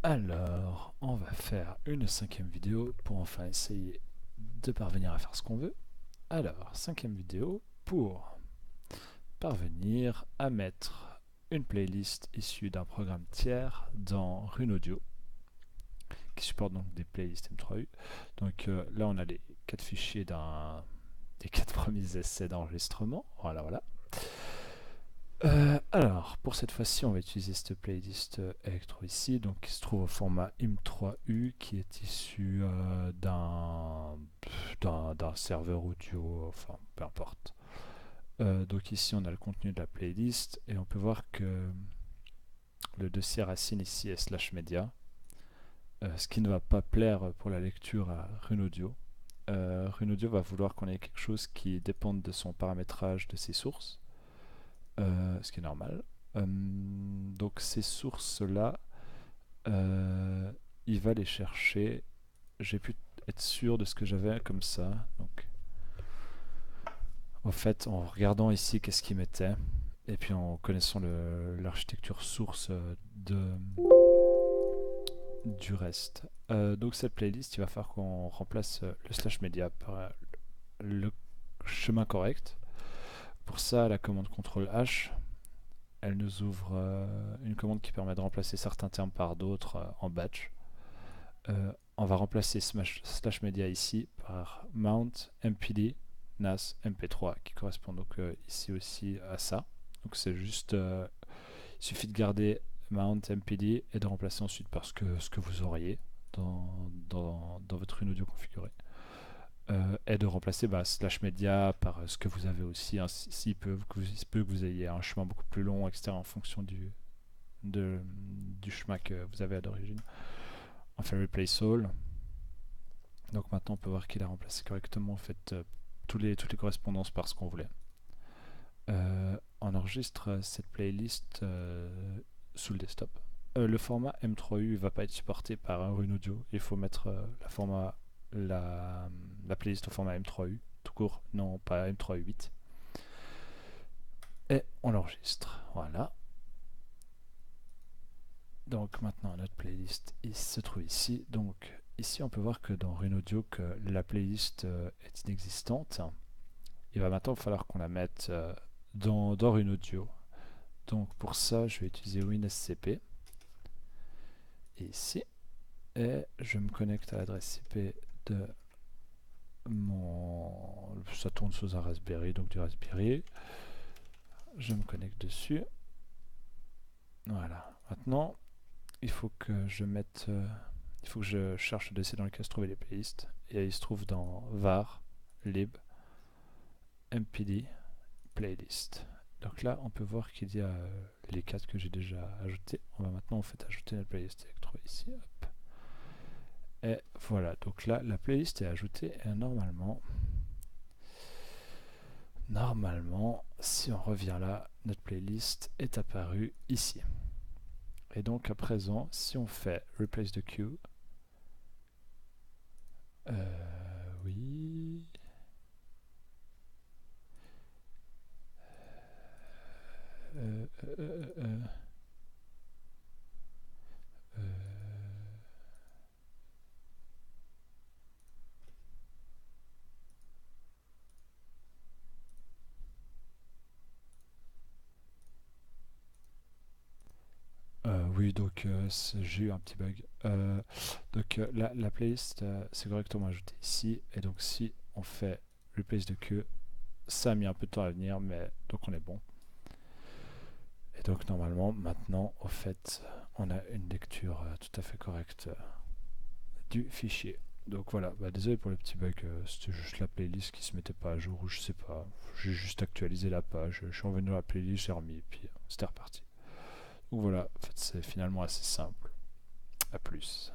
Alors, on va faire une cinquième vidéo pour enfin essayer de parvenir à faire ce qu'on veut. Alors, cinquième vidéo pour parvenir à mettre une playlist issue d'un programme tiers dans RuneAudio, qui supporte donc des playlists M3U. Donc là, on a les 4 fichiers des 4 premiers essais d'enregistrement. Voilà, voilà. Alors, pour cette fois-ci, on va utiliser cette playlist Electro ici, donc qui se trouve au format IM3U, qui est issu d'un serveur audio, enfin peu importe. Donc ici, on a le contenu de la playlist, et on peut voir que le dossier racine ici est slash media, ce qui ne va pas plaire pour la lecture à RuneAudio. RuneAudio va vouloir qu'on ait quelque chose qui dépende de son paramétrage de ses sources. Ce qui est normal. Donc ces sources-là, il va les chercher. J'ai pu être sûr de ce que j'avais comme ça. Donc, en fait, en regardant ici qu'est-ce qu'il mettait, et puis en connaissant l'architecture source du reste. Donc cette playlist, il va falloir qu'on remplace le slash media par le chemin correct. Pour ça, la commande CTRL-H, elle nous ouvre une commande qui permet de remplacer certains termes par d'autres en batch. On va remplacer slash media ici par mount mpd nas mp3 qui correspond donc ici aussi à ça. Donc c'est juste, il suffit de garder mount mpd et de remplacer ensuite par ce que vous auriez dans votre RuneAudio configuré. Et de remplacer slash media par ce que vous avez aussi. Hein, il se peut que vous ayez un chemin beaucoup plus long, etc. en fonction du chemin que vous avez à l'origine. On fait replace all. Donc maintenant on peut voir qu'il a remplacé correctement en fait toutes les correspondances par ce qu'on voulait. On enregistre cette playlist sous le desktop. Le format M3U ne va pas être supporté par un RuneAudio. Il faut mettre la playlist au format M3U, tout court, non pas M3U8. Et on l'enregistre. Voilà. Donc maintenant notre playlist se trouve ici. Donc ici on peut voir que dans RuneAudio que la playlist est inexistante. Il va maintenant falloir qu'on la mette dans RuneAudio. Donc pour ça je vais utiliser WinSCP. Et ici. Et je me connecte à l'adresse IP de mon... Ça tourne sous un Raspberry, donc du Raspberry. Je me connecte dessus. Voilà. Maintenant, il faut que je mette... il faut que je cherche le dossier dans lequel se trouvaient les playlists. Et il se trouve dans var, lib, mpd, playlist. Donc là, on peut voir qu'il y a les 4 que j'ai déjà ajoutés. On va maintenant en fait ajouter notre playlist Electro ici. Hop. Et voilà, donc là, la playlist est ajoutée et normalement, si on revient là, notre playlist est apparue ici. Et donc à présent, si on fait replace the queue, oui, euh, euh, euh, euh, oui, donc j'ai eu un petit bug. Donc la playlist, c'est correctement ajouté ici. Et donc si on fait replace the queue, ça a mis un peu de temps à venir, mais donc on est bon. Et donc normalement, maintenant, au fait, on a une lecture tout à fait correcte du fichier. Donc voilà, désolé pour le petit bug, c'était juste la playlist qui se mettait pas à jour, ou je sais pas. J'ai juste actualisé la page, je suis revenu dans la playlist, j'ai remis, et puis c'était reparti. Donc voilà, en fait c'est finalement assez simple. A plus.